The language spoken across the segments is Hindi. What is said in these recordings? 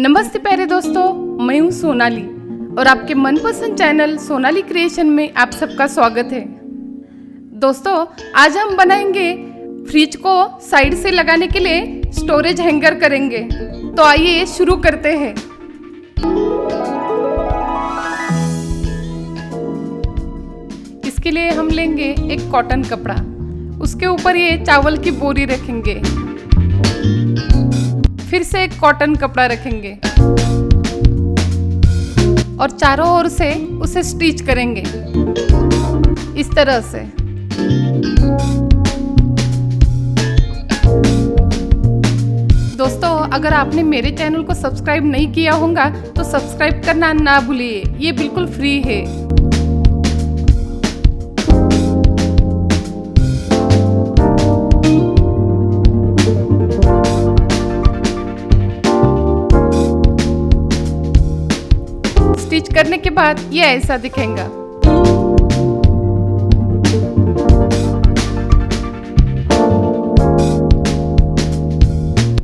नमस्ते प्यारे दोस्तों, मैं हूँ सोनाली और आपके मनपसंद चैनल सोनाली क्रिएशन में आप सबका स्वागत है। दोस्तों, आज हम बनाएंगे फ्रिज को साइड से लगाने के लिए स्टोरेज हैंगर करेंगे। तो आइए शुरू करते हैं। इसके लिए हम लेंगे एक कॉटन कपड़ा, उसके ऊपर ये चावल की बोरी रखेंगे, फिर से एक कॉटन कपड़ा रखेंगे और चारों ओर से उसे स्टिच करेंगे इस तरह से। दोस्तों, अगर आपने मेरे चैनल को सब्सक्राइब नहीं किया होगा तो सब्सक्राइब करना ना भूलिए, ये बिल्कुल फ्री है। स्टिच करने के बाद ये ऐसा दिखेगा।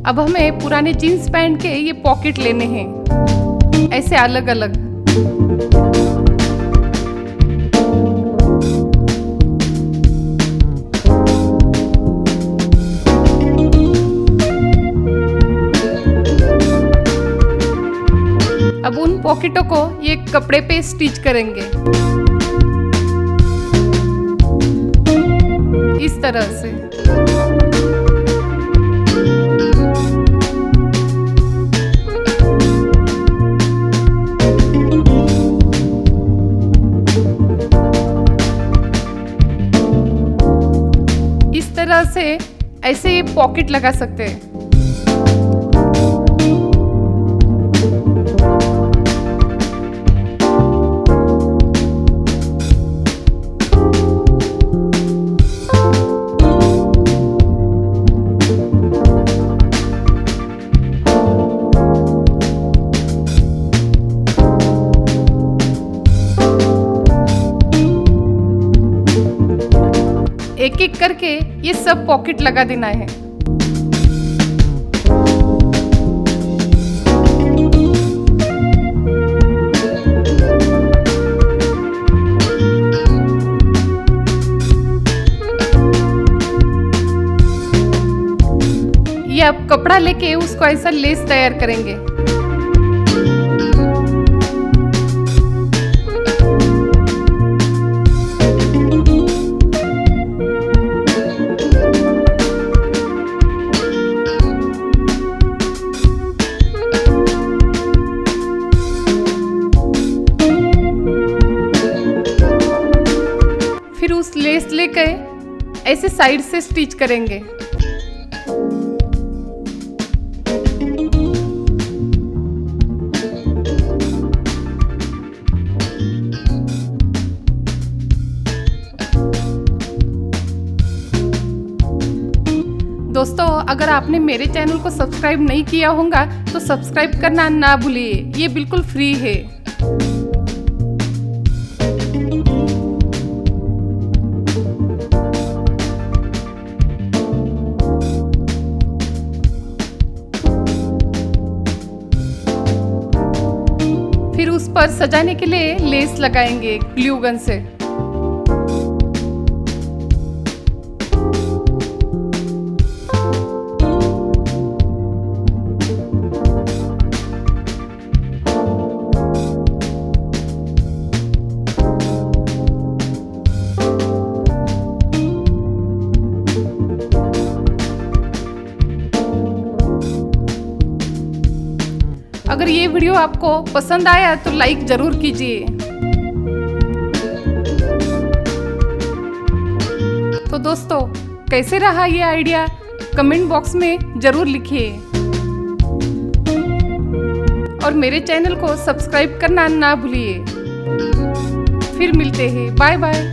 अब हमें पुराने जीन्स पैंट के ये पॉकेट लेने हैं, ऐसे अलग अलग। अब उन पॉकेटों को ये कपड़े पे स्टिच करेंगे इस तरह से। इस तरह से ऐसे ये पॉकेट लगा सकते हैं। एक एक करके ये सब पॉकेट लगा देना है। ये अब कपड़ा लेके उसको ऐसा लेस तैयार करेंगे। फिर उस लेस लेके ऐसे साइड से स्टिच करेंगे। दोस्तों, अगर आपने मेरे चैनल को सब्सक्राइब नहीं किया होगा तो सब्सक्राइब करना ना भूलिए, ये बिल्कुल फ्री है। फिर उस पर सजाने के लिए लेस लगाएंगे ग्लू गन से। अगर ये वीडियो आपको पसंद आया तो लाइक जरूर कीजिए। तो दोस्तों, कैसे रहा ये आइडिया कमेंट बॉक्स में जरूर लिखिए और मेरे चैनल को सब्सक्राइब करना ना भूलिए। फिर मिलते हैं, बाय बाय।